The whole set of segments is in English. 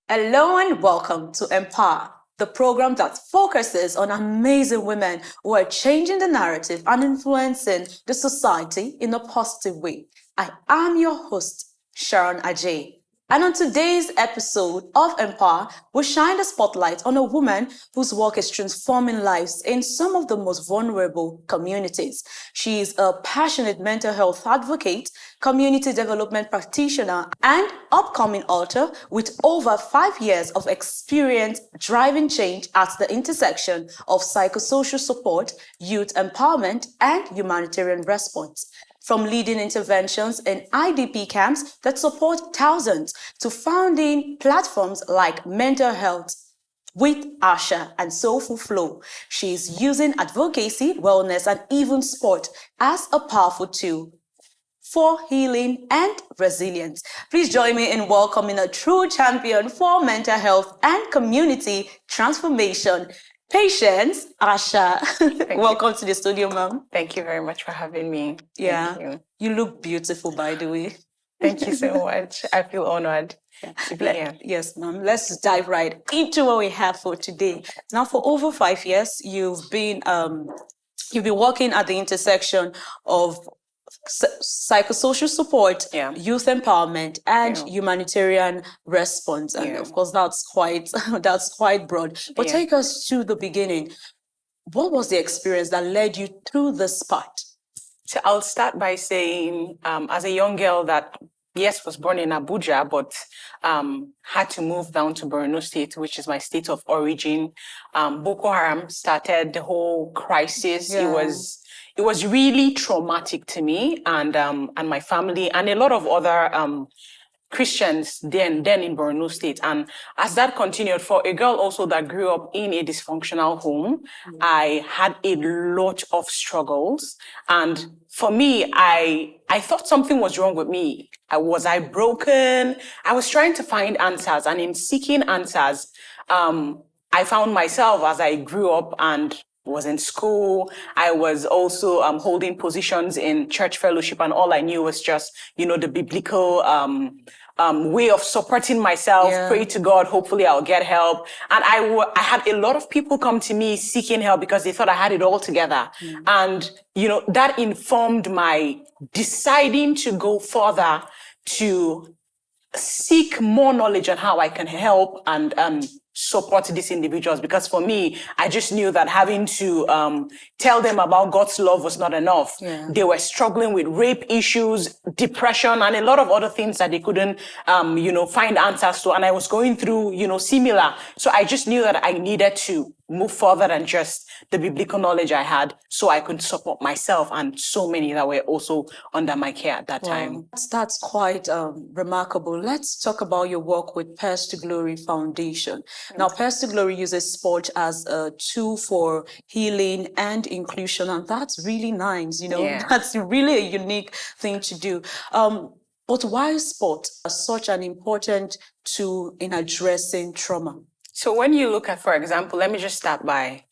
Hello and welcome to Empower, the program that focuses on amazing women who are changing the narrative and influencing the society in a positive way. I am your host, Sharon Ajay. And on today's episode of Empower, we shine the spotlight on a woman whose work is transforming lives in some of the most vulnerable communities. She is a passionate mental health advocate, community development practitioner, and upcoming author with over 5 years of experience driving change at the intersection of psychosocial support, youth empowerment, and humanitarian response. From leading interventions in IDP camps that support thousands to founding platforms like Mental Health with Asher and Soulful Flow. She is using advocacy, wellness, and even sport as a powerful tool for healing and resilience. Please join me in welcoming a true champion for mental health and community transformation, Patience Asher. Welcome to the studio, ma'am. Thank you very much for having me. Yeah, you look beautiful, by the way. Thank you so much. I feel honored to be here. Yes, ma'am. Let's dive right into what we have for today. Now, for over 5 years, you've been working at the intersection of psychosocial support, youth empowerment, and humanitarian response. And of course, that's quite broad. But take us to the beginning. What was the experience that led you through this part? So I'll start by saying, as a young girl that, yes, was born in Abuja, but had to move down to Borno State, which is my state of origin. Boko Haram started the whole crisis. Yeah. It was really traumatic to me and my family and a lot of other Christians then in Borno State. And as that continued, for a girl also that grew up in a dysfunctional home, I had a lot of struggles. And for me, I thought something was wrong with me. Was I broken? I was trying to find answers. And in seeking answers, I found myself as I grew up and was in school. I was also holding positions in church fellowship, and all I knew was just, the biblical way of supporting myself, pray to God, hopefully I'll get help. And I had a lot of people come to me seeking help because they thought I had it all together. And, that informed my deciding to go further to seek more knowledge on how I can help and support these individuals, because for me, I just knew that having to tell them about God's love was not enough. Yeah. They were struggling with rape issues, depression, and a lot of other things that they couldn't, find answers to. And I was going through, similar. So I just knew that I needed to move further than just the biblical knowledge I had, so I could support myself and so many that were also under my care at that time. That's quite remarkable. Let's talk about your work with Pairs to Glory Foundation. Now, Pairs to Glory uses sport as a tool for healing and inclusion, and that's really nice. That's really a unique thing to do. But why is sport such an important tool in addressing trauma? So when you look at, for example, let me just start by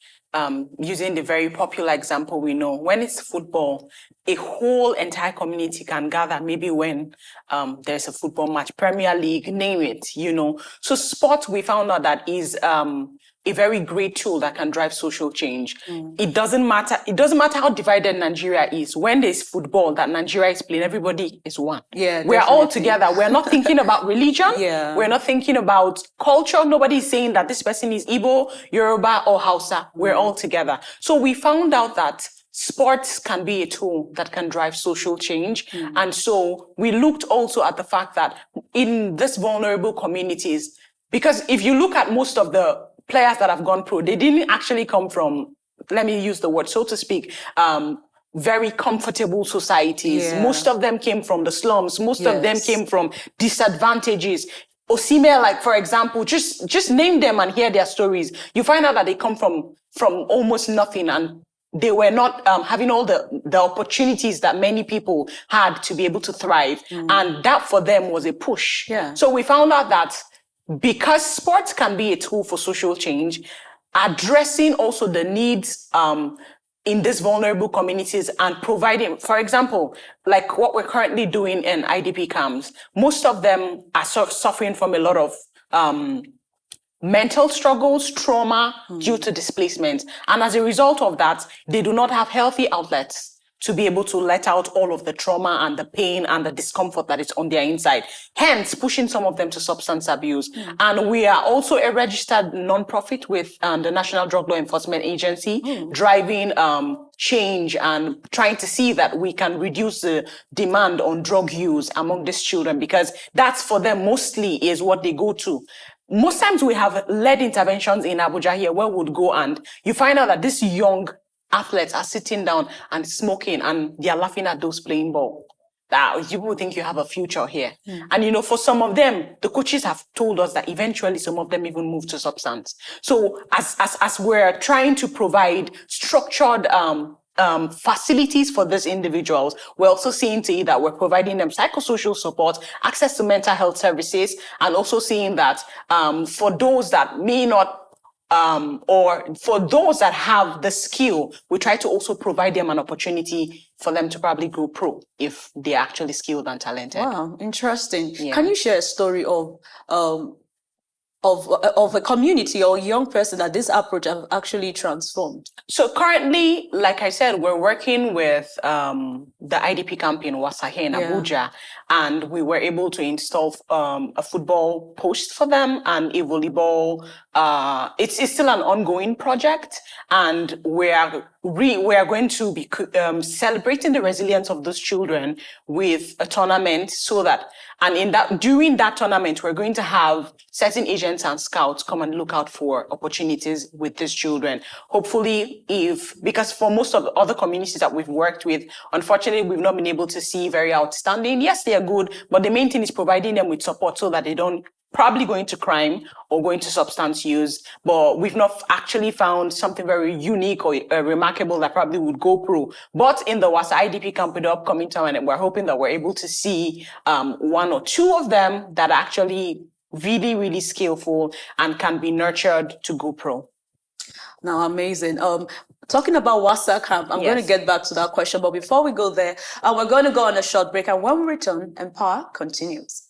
using the very popular example we know. When it's football, a whole entire community can gather, maybe when there's a football match, Premier League, name it, So sport, we found out that is a very great tool that can drive social change. It doesn't matter how divided Nigeria is. When there's football that Nigeria is playing, everybody is one. Yeah, we're all together. We're not thinking about religion. Yeah. We're not thinking about culture. Nobody's saying that this person is Igbo, Yoruba, or Hausa. We're all together. So we found out that sports can be a tool that can drive social change. And so we looked also at the fact that in these vulnerable communities, because if you look at most of the players that have gone pro, they didn't actually come from, let me use the word, so to speak, very comfortable societies. Yeah. Most of them came from the slums. Most of them came from disadvantages. Osime, like, for example, just name them and hear their stories. You find out that they come from almost nothing, and they were not having all the opportunities that many people had to be able to thrive. And that for them was a push. Yeah. So we found out that because sports can be a tool for social change, addressing also the needs in these vulnerable communities and providing, for example, like what we're currently doing in IDP camps, most of them are suffering from a lot of mental struggles, trauma due to displacement. And as a result of that, they do not have healthy outlets to be able to let out all of the trauma and the pain and the discomfort that is on their inside, hence pushing some of them to substance abuse. And we are also a registered nonprofit with the National Drug Law Enforcement Agency, driving change and trying to see that we can reduce the demand on drug use among these children, because that's for them mostly is what they go to. Most times we have led interventions in Abuja here where we'd go and you find out that these young athletes are sitting down and smoking and they're laughing at those playing ball. That you would think you have a future here. And for some of them, the coaches have told us that eventually some of them even move to substance. So as we're trying to provide structured facilities for these individuals, we're also seeing to it that we're providing them psychosocial support, access to mental health services, and also seeing that for those that may not or for those that have the skill, we try to also provide them an opportunity for them to probably go pro if they're actually skilled and talented. Wow, interesting. Yeah. Can you share a story of a community or a young person that this approach have actually transformed? So currently, like I said, we're working with the IDP camp in Wasa here in Abuja, and we were able to install a football post for them and a volleyball. It's still an ongoing project, and we are going to be celebrating the resilience of those children with a tournament, so that, and during that tournament, we're going to have certain agents and scouts come and look out for opportunities with these children. Hopefully, because for most of the other communities that we've worked with, unfortunately, we've not been able to see very outstanding. Yes, they are good, but the main thing is providing them with support so that they don't probably go into crime or go into substance use. But we've not actually found something very unique or remarkable that probably would go pro. But in the Wasa IDP camp with the upcoming tournament, we're hoping that we're able to see one or two of them that are actually really, really skillful and can be nurtured to go pro. Now, amazing. Talking about Wasa camp, I'm going to get back to that question. But before we go there, we're going to go on a short break. And when we return, Empower continues.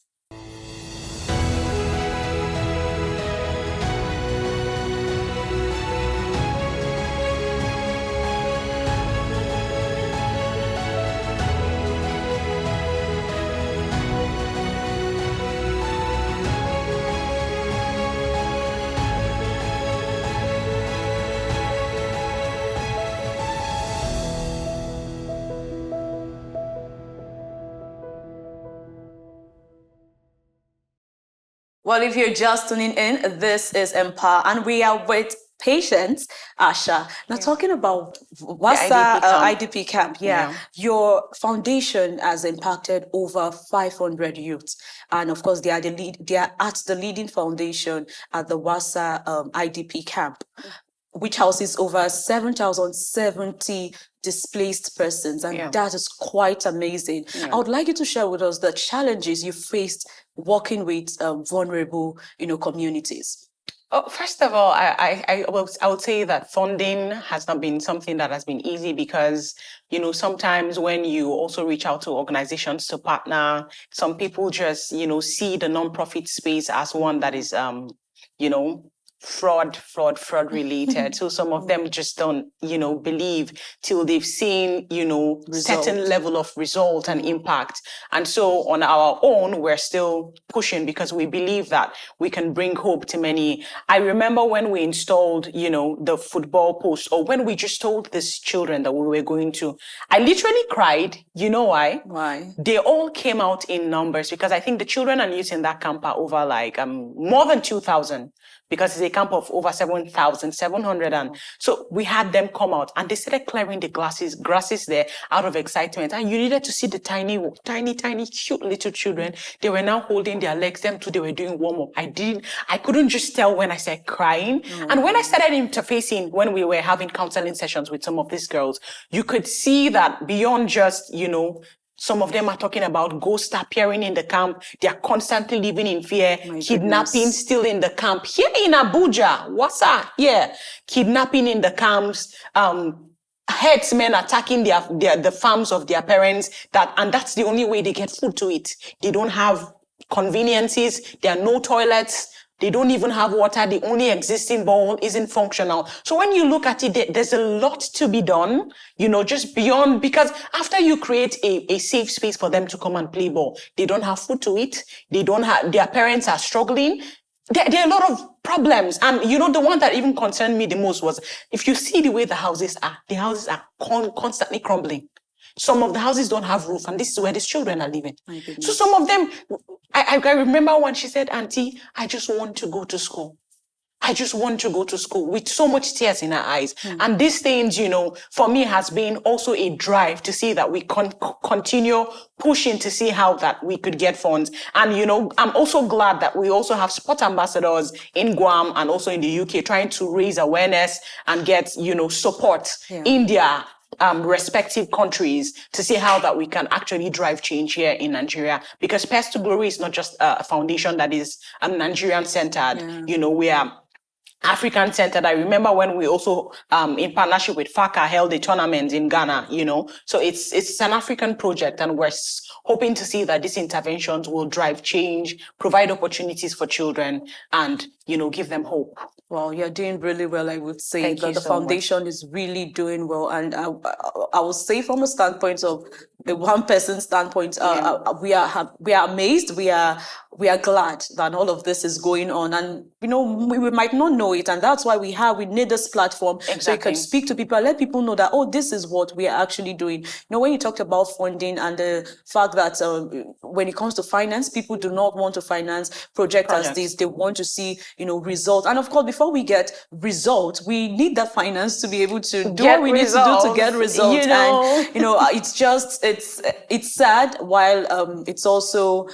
Well, if you're just tuning in, this is Empower, and we are with Patience Asher. Now, talking about Wasa IDP camp, your foundation has impacted over 500 youths, and of course, they are at the leading foundation at the Wasa IDP camp, which houses over 7,070 displaced persons, and that is quite amazing. I would like you to share with us the challenges you faced working with vulnerable, communities. Oh, first of all, I would say that funding has not been something that has been easy, because sometimes when you also reach out to organizations to partner, some people just see the nonprofit space as one that is fraud related. So some of them just don't, believe till they've seen, certain level of result and impact. And so on our own, we're still pushing because we believe that we can bring hope to many. I remember when we installed, the football post, or when we just told these children that we were going to, I literally cried. You know why? Why? They all came out in numbers, because I think the children and youth in that camp are over more than 2,000. Because it's a camp of over 7,700. And so we had them come out and they started clearing the grasses there out of excitement. And you needed to see the tiny, cute little children. They were now holding their legs. Them too, they were doing warm up. I couldn't just tell when I started crying. And when I started interfacing, when we were having counseling sessions with some of these girls, you could see that beyond just, some of them are talking about ghosts appearing in the camp. They are constantly living in fear. Kidnapping still in the camp. Here in Abuja, Wasa, kidnapping in the camps. Herdsmen attacking the farms of their parents. And that's the only way they get food to eat. They don't have conveniences. There are no toilets. They don't even have water. The only existing bowl isn't functional. So when you look at it, there's a lot to be done, just beyond, because after you create a safe space for them to come and play ball, they don't have food to eat. Their parents are struggling. There are a lot of problems. And the one that even concerned me the most was, if you see the way the houses are constantly crumbling. Some of the houses don't have roof, and this is where these children are living. So some of them, I remember when she said, Auntie, I just want to go to school. I just want to go to school, with so much tears in her eyes. And these things, for me has been also a drive to see that we continue pushing to see how that we could get funds. And, I'm also glad that we also have sport ambassadors in Guam and also in the UK trying to raise awareness and get, support in their respective countries to see how that we can actually drive change here in Nigeria. Because Pairs to Glory is not just a foundation that is Nigerian centered. We are African centered. I remember when we also, in partnership with FACA, held a tournament in Ghana, So it's an African project, and we're hoping to see that these interventions will drive change, provide opportunities for children, and, give them hope. Well, you're doing really well, I would say. Thank you the so foundation is really doing well. And I will say, from a standpoint of a one-person standpoint, we are amazed. We are glad that all of this is going on. And, we might not know it. And that's why we need this platform. Exactly. So you can speak to people and let people know that, this is what we are actually doing. When you talked about funding and the fact that when it comes to finance, people do not want to finance projects as this. They want to see, results. And of course, before we get results, we need that finance to be able to do what we need to do to get results. And, it's just, it's sad, while it's also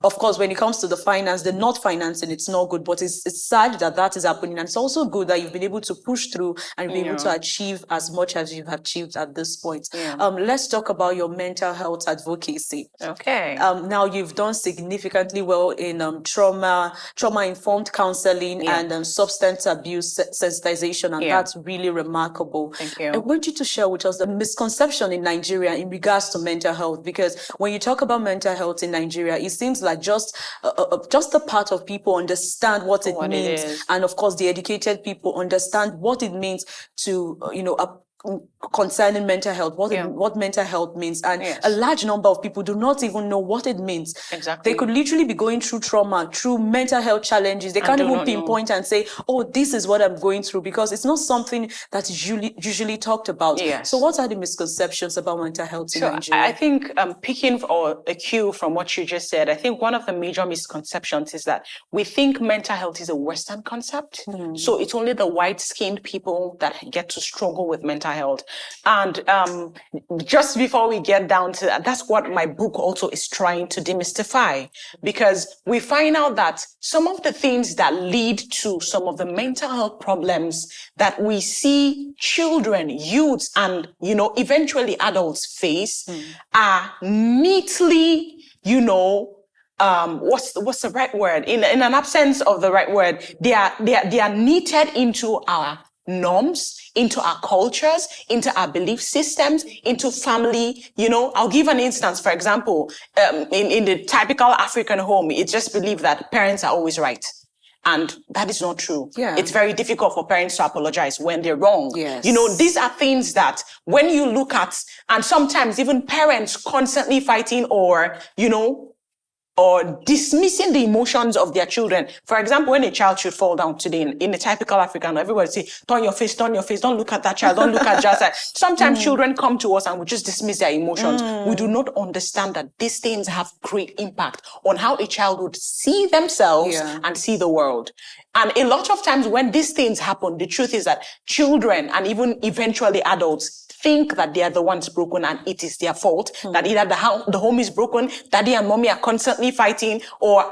of course, when it comes to the finance, the not financing, it's not good, but it's sad that is happening. And it's also good that you've been able to push through and be able to achieve as much as you've achieved at this point. Let's talk about your mental health advocacy. Okay. Now you've done significantly well in trauma-informed counseling and substance abuse sensitization, and that's really remarkable. Thank you. I want you to share with us the misconception in Nigeria in regards to mental health, because when you talk about mental health in Nigeria, it seems like just a part of people understand what it means, and of course the educated people understand what it means to concerning mental health, what mental health means, and a large number of people do not even know what it means. Exactly. They could literally be going through trauma, through mental health challenges. They can't even pinpoint and say, this is what I'm going through, because it's not something that is usually talked about. So what are the misconceptions about mental health in Nigeria? I think picking or a cue from what you just said, I think one of the major misconceptions is that we think mental health is a Western concept. So it's only the white-skinned people that get to struggle with mental health. And just before we get down to that, that's what my book also is trying to demystify, because we find out that some of the things that lead to some of the mental health problems that we see children, youths, and eventually adults face are neatly, what's the right word? In an absence of the right word, they are knitted into our norms, into our cultures, into our belief systems, into family. I'll give an instance. For example, in the typical African home, it's just believed that parents are always right. And that is not true. It's very difficult for parents to apologize when they're wrong. These are things that when you look at, and sometimes even parents constantly fighting or dismissing the emotions of their children. For example, when a child should fall down today in a typical African, everybody say, turn your face, don't look at that child, don't look at just that. Sometimes children come to us and we just dismiss their emotions. We do not understand that these things have great impact on how a child would see themselves and see the world. And a lot of times when these things happen, the truth is that children and even eventually adults think that they are the ones broken and it is their fault, that either the home is broken, daddy and mommy are constantly fighting, or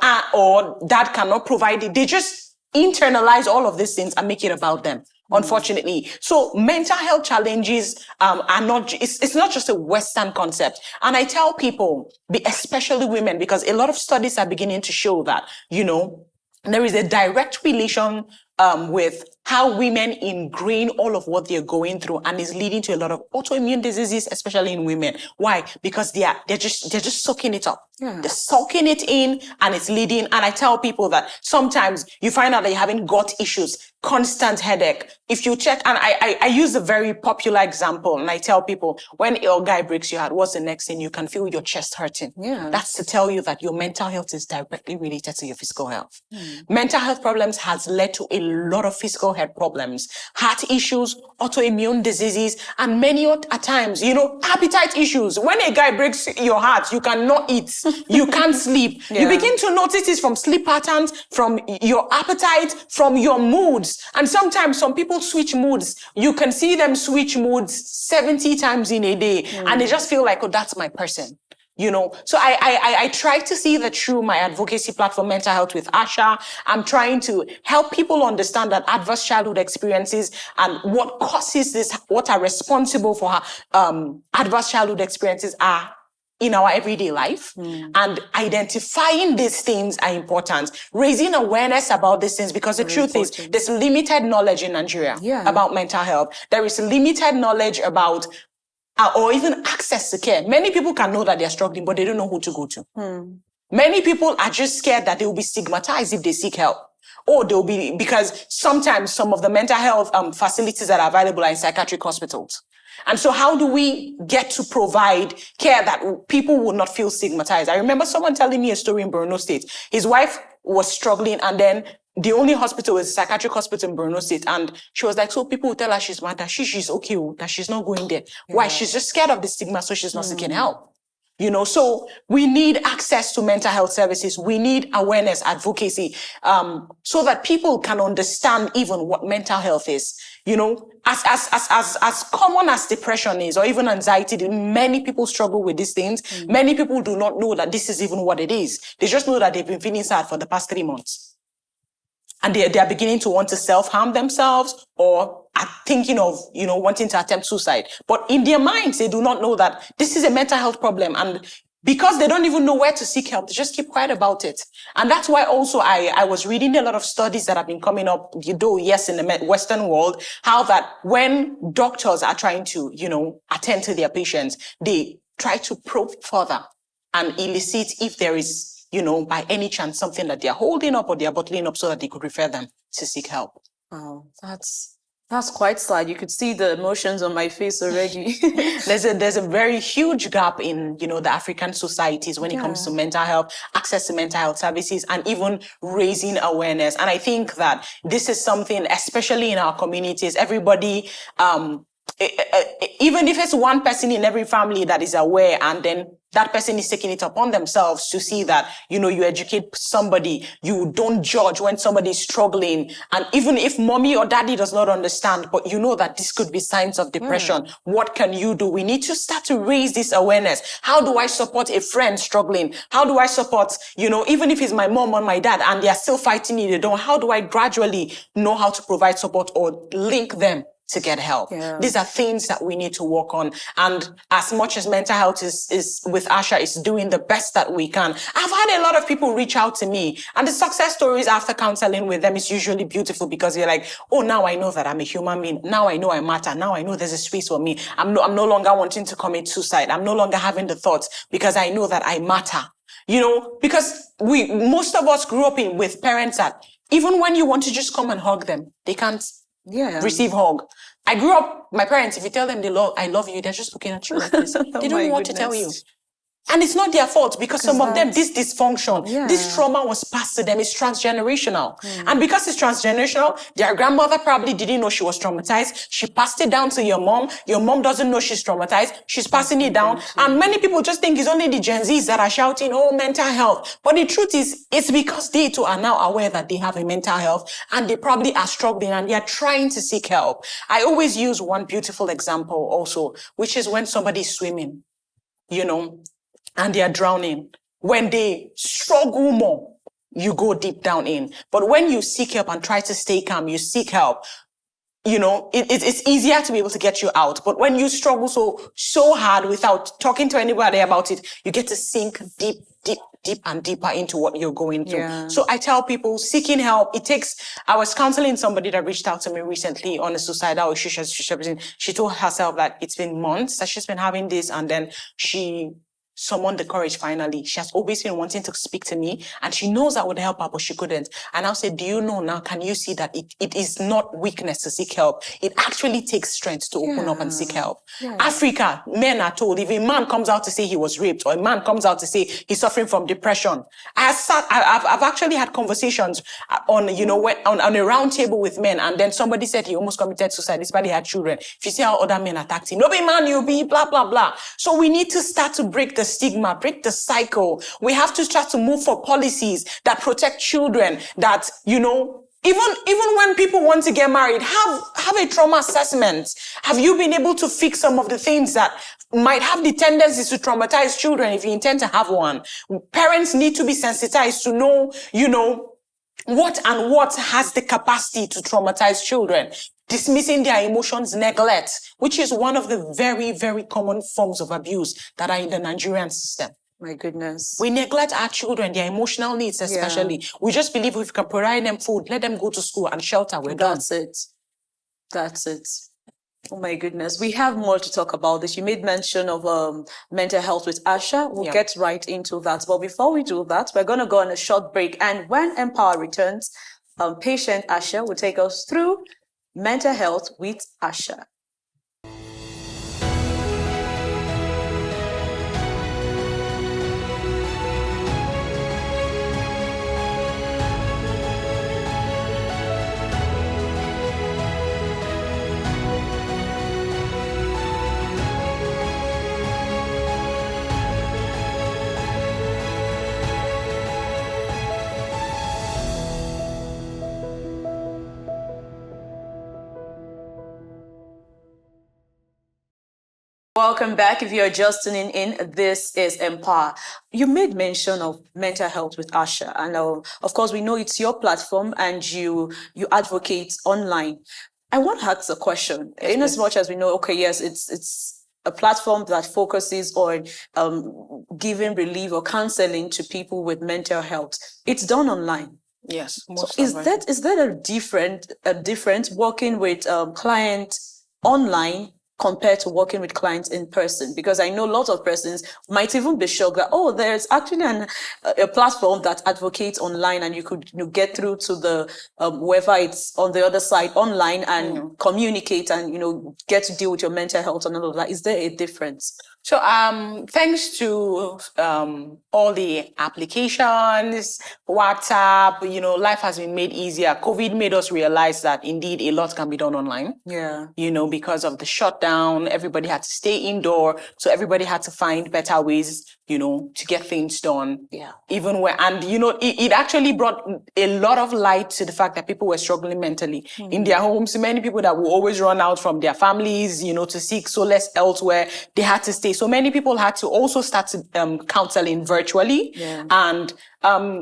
dad cannot provide it. They just internalize all of these things and make it about them, unfortunately. So mental health challenges are not, it's not just a Western concept. And I tell people, especially women, because a lot of studies are beginning to show that, there is a direct relation with how women ingrain all of what they're going through, and is leading to a lot of autoimmune diseases, especially in women. Why? Because they're just soaking it up. Yeah. They're soaking it in, and it's leading. And I tell people that sometimes you find out that you're having gut issues, constant headache. If you check, and I use a very popular example, and I tell people, when your guy breaks your heart, what's the next thing? You can feel your chest hurting. Yeah. That's to tell you that your mental health is directly related to your physical health. Mental health problems has led to a lot of physical health problems, heart issues, autoimmune diseases, and many at times, appetite issues. When a guy breaks your heart, you cannot eat, you can't sleep. Yeah. You begin to notice this from sleep patterns, from your appetite, from your moods. And sometimes some people switch moods. You can see them switch moods 70 times in a day, and they just feel like, oh, that's my person. So I try to see that through my advocacy platform, Mental Health with Asher. I'm trying to help people understand that adverse childhood experiences and what causes this, what are responsible for adverse childhood experiences are in our everyday life. And identifying these things are important. Raising awareness about these things, because the truth is, there's limited knowledge in Nigeria about mental health. There is limited knowledge about or even access to care. Many people can know that they're struggling, but they don't know who to go to. Many people are just scared that they will be stigmatized if they seek help. Or they'll be, because sometimes some of the mental health facilities that are available are in psychiatric hospitals. And so how do we get to provide care that people will not feel stigmatized? I remember someone telling me a story in Borno State. His wife was struggling, and then the only hospital was a psychiatric hospital in Borno State. And she was like, so people will tell her she's mad, that she's okay, that she's not going there. Why? She's just scared of the stigma, so she's not seeking help. So we need access to mental health services. We need awareness, advocacy, so that people can understand even what mental health is. As common as depression is, or even anxiety, many people struggle with these things. Many people do not know that this is even what it is. They just know that they've been feeling sad for the past 3 months. And they are beginning to want to self-harm themselves, or are thinking of, wanting to attempt suicide. But in their minds, they do not know that this is a mental health problem. And because they don't even know where to seek help, they just keep quiet about it. And that's why also I was reading a lot of studies that have been coming up, in the Western world, how that when doctors are trying to, attend to their patients, they try to probe further and elicit if there is, by any chance, something that they're holding up or they're bottling up, so that they could refer them to seek help. Oh, that's quite sad. You could see the emotions on my face already. There's a very huge gap in, the African societies when it comes to mental health, access to mental health services, and even raising awareness. And I think that this is something, especially in our communities, everybody, even if it's one person in every family that is aware, and then that person is taking it upon themselves to see that, you educate somebody, you don't judge when somebody is struggling. And even if mommy or daddy does not understand, but you know that this could be signs of depression, what can you do? We need to start to raise this awareness. How do I support a friend struggling? How do I support, even if it's my mom or my dad and they are still fighting it, how do I gradually know how to provide support or link them to get help? These are things that we need to work on. And as much as mental health is with Asher is doing the best that we can, I've had a lot of people reach out to me, and the success stories after counseling with them is usually beautiful, because they're like, oh, now I know that I'm a human being. Now I know I matter. Now I know there's a space for me. I'm no longer wanting to commit suicide. I'm no longer having the thoughts, because I know that I matter. Because most of us grew up with parents that even when you want to just come and hug them, they can't receive hug. I grew up, my parents, if you tell them I love you, they're just looking at you like this. They don't know what to tell you. And it's not their fault, because some of them, this dysfunction, this trauma was passed to them. It's transgenerational. And because it's transgenerational, their grandmother probably didn't know she was traumatized. She passed it down to your mom. Your mom doesn't know she's traumatized. She's passing it down. And many people just think it's only the Gen Zs that are shouting, oh, mental health. But the truth is, it's because they too are now aware that they have a mental health, and they probably are struggling, and they are trying to seek help. I always use one beautiful example also, which is when somebody's swimming, and they are drowning. When they struggle more, you go deep down in. But when you seek help and try to stay calm, you seek help, it's easier to be able to get you out. But when you struggle so hard without talking to anybody about it, you get to sink deep deep and deeper into what you're going through. Yeah. So I tell people, seeking help, I was counseling somebody that reached out to me recently on a suicidal issue. She told herself that it's been months that she's been having this, and then she summoned the courage finally. She has always been wanting to speak to me, and she knows I would help her, but she couldn't. And I'll say, do you know now, can you see that it is not weakness to seek help? It actually takes strength to open up and seek help. Yeah. Africa, men are told, if a man comes out to say he was raped, or a man comes out to say he's suffering from depression, I've actually had conversations on, on a round table with men, and then somebody said he almost committed suicide despite he had children. If you see how other men attacked him, no be man, you be blah, blah, blah. So we need to start to break the stigma, break the cycle. We have to start to move for policies that protect children, that, even when people want to get married, have a trauma assessment. Have you been able to fix some of the things that might have the tendencies to traumatize children if you intend to have one? Parents need to be sensitized to know, what has the capacity to traumatize children. Dismissing their emotions, neglect, which is one of the very, very common forms of abuse that are in the Nigerian system. My goodness. We neglect our children, their emotional needs especially. Yeah. We just believe if we can provide them food, let them go to school and shelter, we're done. That's it. Oh my goodness. We have more to talk about this. You made mention of mental health with Asher. We'll get right into that. But before we do that, we're going to go on a short break. And when Empower returns, Patience Asher will take us through mental health with Asher. Welcome back. If you're just tuning in, this is Empower. You made mention of mental health with Asher, and of course, we know it's your platform and you advocate online. I want to ask a question. Yes, in as much as we know, okay, yes, it's a platform that focuses on giving relief or counseling to people with mental health. It's done online. Yes. So is that a different working with clients online compared to working with clients in person? Because I know a lot of persons might even be shocked that, there's actually a platform that advocates online, and you could get through to the whoever it's on the other side online and communicate and get to deal with your mental health and all of that. Is there a difference? So thanks to all the applications, WhatsApp, life has been made easier. COVID made us realize that indeed a lot can be done online. Yeah. Because of the shutdown, everybody had to stay indoor. So everybody had to find better ways, to get things done. Yeah. It actually brought a lot of light to the fact that people were struggling mentally in their homes. Many people that will always run out from their families, to seek solace elsewhere, they had to stay. So many people had to also start counseling virtually. Yeah. And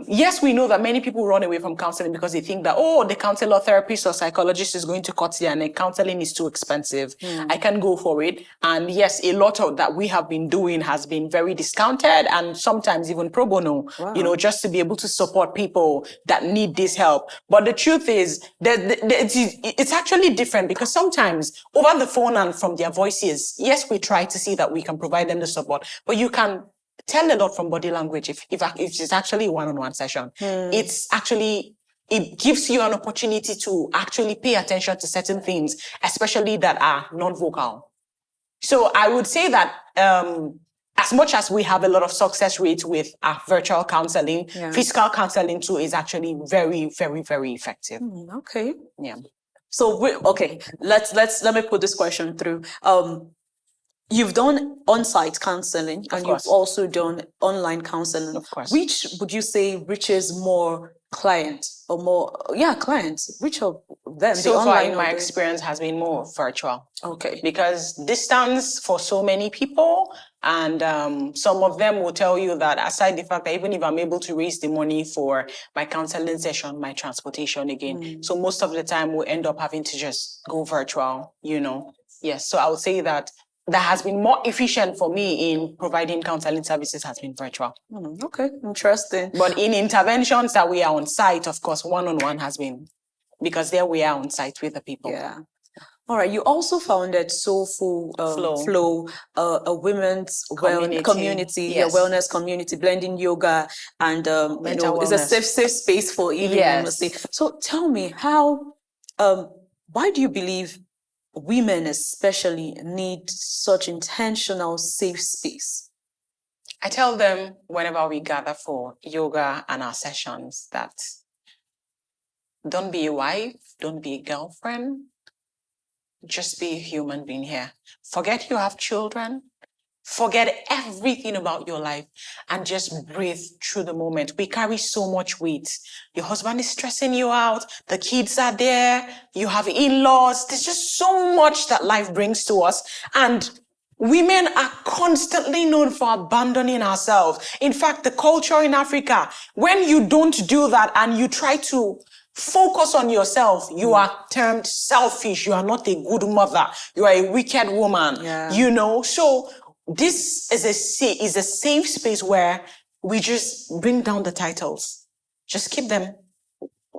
yes, we know that many people run away from counseling because they think that, the counselor, therapist, or psychologist is going to cut their neck. Counseling is too expensive. I can go for it. And yes, a lot of that we have been doing has been very discounted and sometimes even pro bono, just to be able to support people that need this help. But the truth is that it's actually different, because sometimes over the phone and from their voices, yes, we try to see that we can provide them the support, but you can tell a lot from body language if it's actually a one-on-one session. It gives you an opportunity to actually pay attention to certain things, especially that are non-vocal. So I would say that as much as we have a lot of success rates with our virtual counseling, physical counseling too is actually very, very, very effective. Okay. Yeah. So let me put this question through. You've done on-site counseling and you've also done online counseling. Of course. Which would you say reaches more clients or more, clients? Which of them? So far in my experience has been more virtual. Okay. Because distance for so many people, and some of them will tell you that aside the fact that even if I'm able to raise the money for my counseling session, my transportation again, so most of the time we'll end up having to just go virtual, Yes, so I would say that that has been more efficient for me in providing counseling services has been virtual. Okay, interesting. But in interventions that we are on site, of course, one-on-one has been, because there we are on site with the people. Yeah. All right. You also founded Soulful Flow, a women's community, yes. a wellness community, blending yoga and it's a safe space for healing. Yes. So tell me, why do you believe women especially need such intentional safe space? I tell them whenever we gather for yoga and our sessions that don't be a wife, don't be a girlfriend, just be a human being here. Forget you have children. Forget everything about your life and just breathe through the moment. We carry so much weight. Your husband is stressing you out. The kids are there. You have in-laws. There's just so much that life brings to us. And women are constantly known for abandoning ourselves. In fact, the culture in Africa, when you don't do that and you try to focus on yourself, you are termed selfish. You are not a good mother. You are a wicked woman. Yeah. So this is a safe space where we just bring down the titles. Just keep them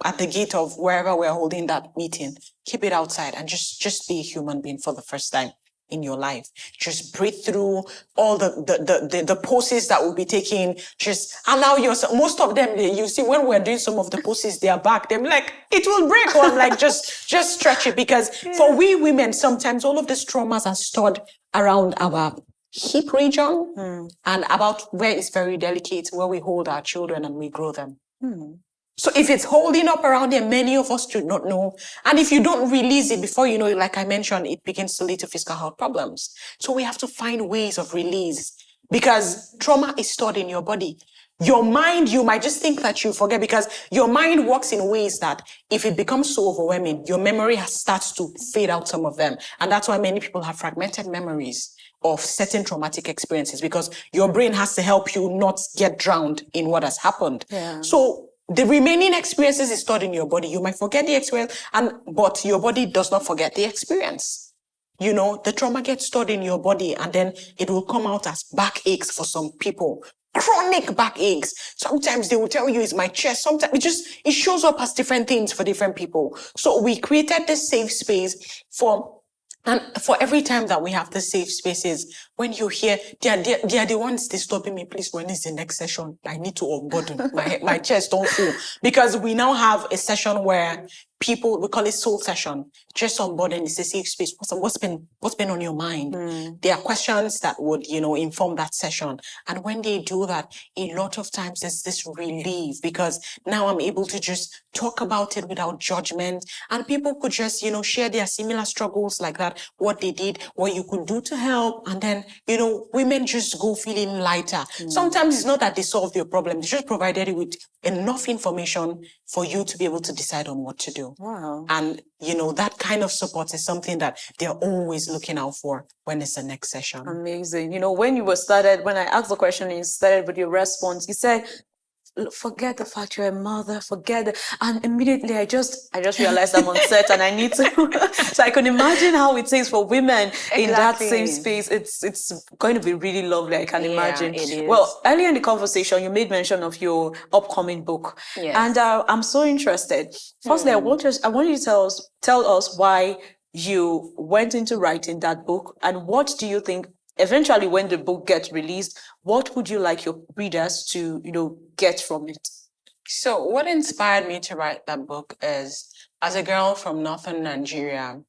at the gate of wherever we're holding that meeting. Keep it outside and just be a human being for the first time in your life. Just breathe through all the poses that we'll be taking. Just allow yourself. Most of them, you see, when we're doing some of the poses, they are back. They're like, it will break. Or I'm like, just stretch it. Because for we women, sometimes all of these traumas are stored around our hip region and about where it's very delicate, where we hold our children and we grow them. So if it's holding up around there, many of us do not know. And if you don't release it before you know it, like I mentioned, it begins to lead to physical health problems. So we have to find ways of release because trauma is stored in your body. Your mind, you might just think that you forget because your mind works in ways that if it becomes so overwhelming, your memory starts to fade out some of them. And that's why many people have fragmented memories of certain traumatic experiences because your brain has to help you not get drowned in what has happened. Yeah. So the remaining experiences is stored in your body. You might forget the experience, but your body does not forget the experience. The trauma gets stored in your body and then it will come out as backaches for some people. Chronic backaches. Sometimes they will tell you it's my chest. Sometimes it shows up as different things for different people. So we created this safe space for every time that we have the safe spaces, when you hear, they are the ones disturbing me. Please, when is the next session? I need to unburden my chest don't feel. Because we now have a session where people, we call it soul session. Just unburden is a safe space. What's been on your mind? There are questions that would, inform that session. And when they do that, a lot of times there's this relief because now I'm able to just talk about it without judgment. And people could just, share their similar struggles like that, what they did, what you could do to help. And then, women just go feeling lighter. Sometimes it's not that they solved your problem. They just provided you with enough information for you to be able to decide on what to do. Wow. And, that kind of support is something that they're always looking out for when it's the next session. Amazing. When I asked the question and you started with your response, you said, forget the fact you're a mother, and immediately I just realized I'm on set and I need to, so I can imagine how it is for women in that same space. It's going to be really lovely. I can imagine. It is. Well, earlier in the conversation, you made mention of your upcoming book. Yes. And I'm so interested. Firstly, I want you to tell us why you went into writing that book and what do you think eventually when the book gets released, what would you like your readers to, get from it? So what inspired me to write that book is, as a girl from Northern Nigeria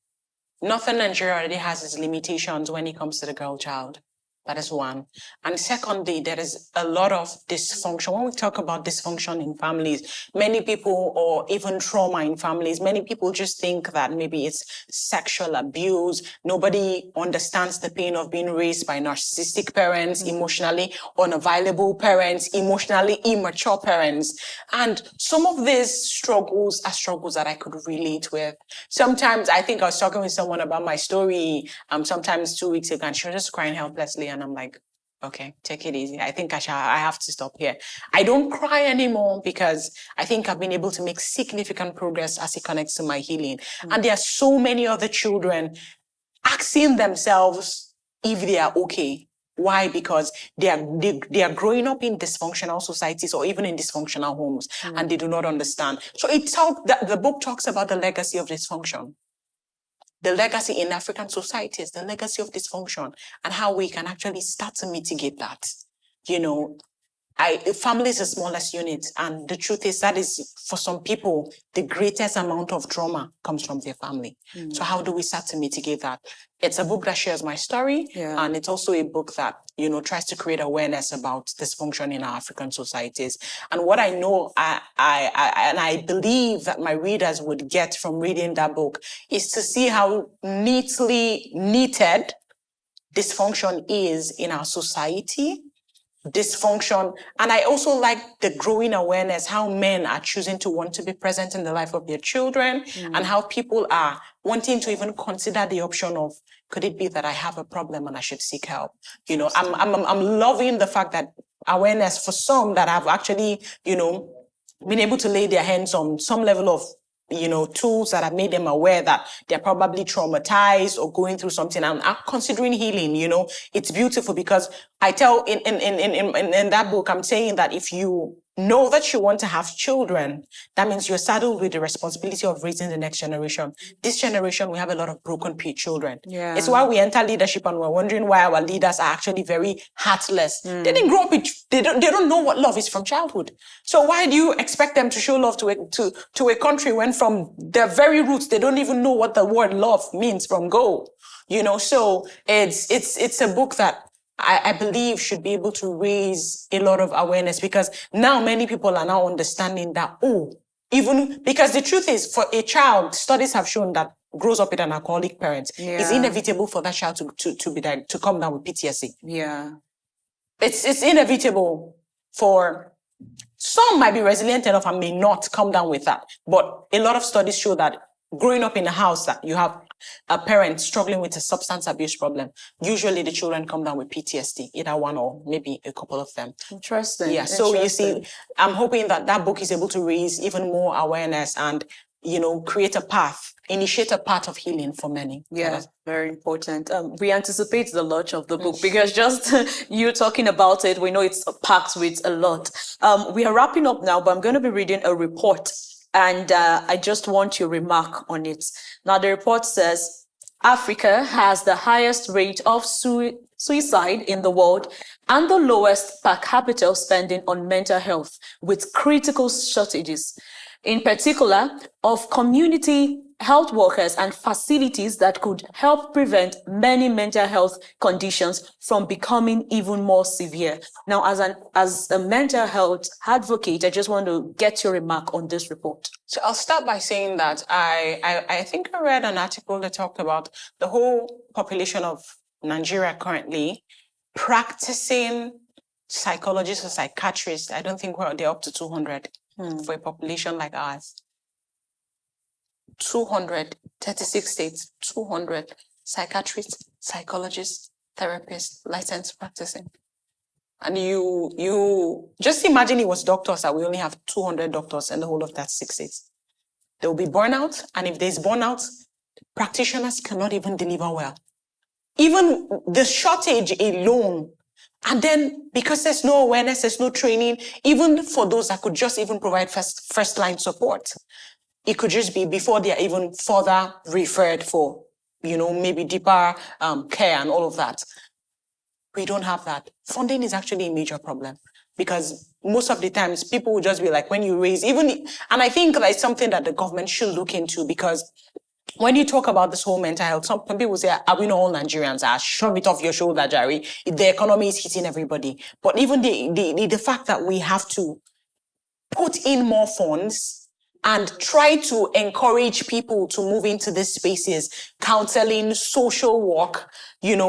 already has its limitations when it comes to the girl child. That is one. And secondly, there is a lot of dysfunction. When we talk about dysfunction in families, many people, or even trauma in families, many people just think that maybe it's sexual abuse. Nobody understands the pain of being raised by narcissistic parents, emotionally unavailable parents, emotionally immature parents. And some of these struggles are struggles that I could relate with. Sometimes I think I was talking with someone about my story, sometimes 2 weeks ago, and she was just crying helplessly. And I'm like, okay, take it easy. I think I have to stop here. I don't cry anymore because I think I've been able to make significant progress as it connects to my healing. And there are so many other children asking themselves, if they are okay. Why? Because they are growing up in dysfunctional societies or even in dysfunctional homes, and they do not understand. So the book talks about the legacy of dysfunction, the legacy in African societies, the legacy of dysfunction, and how we can actually start to mitigate that. Family is the smallest unit, and the truth is that is, for some people, the greatest amount of trauma comes from their family. So how do we start to mitigate that? It's a book that shares my story, and it's also a book that, tries to create awareness about dysfunction in our African societies. And what I know, I believe that my readers would get from reading that book is to see how neatly knitted dysfunction is in our society. Dysfunction. And I also like the growing awareness how men are choosing to want to be present in the life of their children, and how people are wanting to even consider the option of, could it be that I have a problem and I should seek help? I'm loving the fact that awareness for some that have actually, been able to lay their hands on some level of tools that have made them aware that they're probably traumatized or going through something and are considering healing. It's beautiful, because I tell in that book, I'm saying that if you know that you want to have children, that means you're saddled with the responsibility of raising the next generation. This generation, we have a lot of broken children. Yeah. It's why we enter leadership and we're wondering why our leaders are actually very heartless. They didn't grow up with, they don't know what love is from childhood. So why do you expect them to show love to a country when from their very roots, they don't even know what the word love means from go? So it's a book that I believe should be able to raise a lot of awareness, because now many people are now understanding that, even because the truth is, for a child, studies have shown that grows up with an alcoholic parent, it's inevitable for that child to come down with PTSD. Yeah. It's inevitable. For some might be resilient enough and may not come down with that. But a lot of studies show that growing up in a house that you have a parent struggling with a substance abuse problem, usually the children come down with PTSD, either one or maybe a couple of them. Interesting. Yeah. So you see, I'm hoping that book is able to raise even more awareness and, create a path, initiate a path of healing for many. Yeah, very important. We anticipate the launch of the book because just you talking about it, we know it's packed with a lot. We are wrapping up now, but I'm going to be reading a report, and I just want your remark on it. Now, the report says Africa has the highest rate of suicide in the world and the lowest per capita spending on mental health, with critical shortages, in particular of community health workers and facilities that could help prevent many mental health conditions from becoming even more severe. Now, as a mental health advocate, I just want to get your remark on this report. So I'll start by saying that I think I read an article that talked about the whole population of Nigeria currently practicing psychologists or psychiatrists. I don't think they're up to 200 for a population like ours. 200, 36 states, 200 psychiatrists, psychologists, therapists, licensed practicing. And you just imagine it was doctors that we only have 200 doctors in the whole of that 6 states. There will be burnout, and if there's burnout, practitioners cannot even deliver well. Even the shortage alone. And then because there's no awareness, there's no training, even for those that could just even provide first line support, it could just be before they are even further referred for, maybe deeper care and all of that. We don't have that. Funding is actually a major problem, because most of the times people will just be like, when you raise, and I think that's something that the government should look into, because when you talk about this whole mental health, some people say, are we not all Nigerians? Shove it off your shoulder, Jerry. The economy is hitting everybody. But even the fact that we have to put in more funds and try to encourage people to move into these spaces, counseling, social work,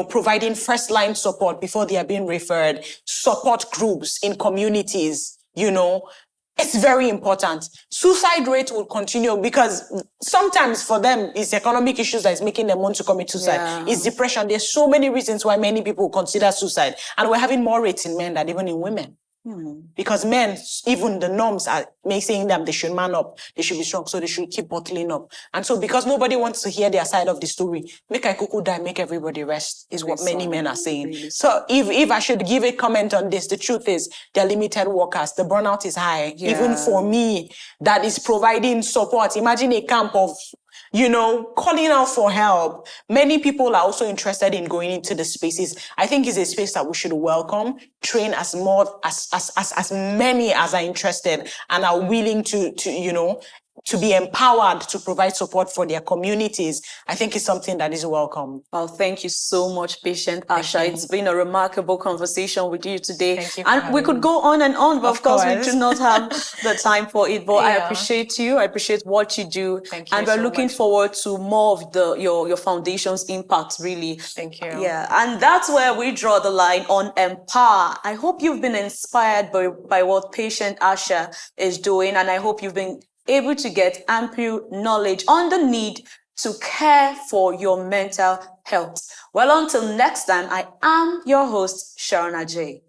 providing first line support before they are being referred, support groups in communities, it's very important. Suicide rate will continue because sometimes for them, it's economic issues that is making them want to commit suicide. Yeah. It's depression. There's so many reasons why many people consider suicide. And we're having more rates in men than even in women. Because men, even the norms are saying them they should man up, they should be strong, so they should keep bottling up. And so because nobody wants to hear their side of the story, make I cuckoo die, make everybody rest, is what many men are saying. So if I should give a comment on this, the truth is they're limited workers. The burnout is high. Even for me, that is providing support. Imagine a camp of calling out for help. Many people are also interested in going into the spaces. I think it's a space that we should welcome, train as many as are interested and are willing to be empowered to provide support for their communities. I think it's something that is welcome. Well, thank you so much, Patience Asher. It's been a remarkable conversation with you today. Thank you and we could go on and on, but of course we do not have the time for it. But I appreciate you. I appreciate what you do. Thank you. And we're looking forward to more of your foundation's impact, really. Thank you. Yeah. And that's where we draw the line on Empower. I hope you've been inspired by what Patience Asher is doing. And I hope you've been able to get ample knowledge on the need to care for your mental health. Well, until next time, I am your host, Sharona J.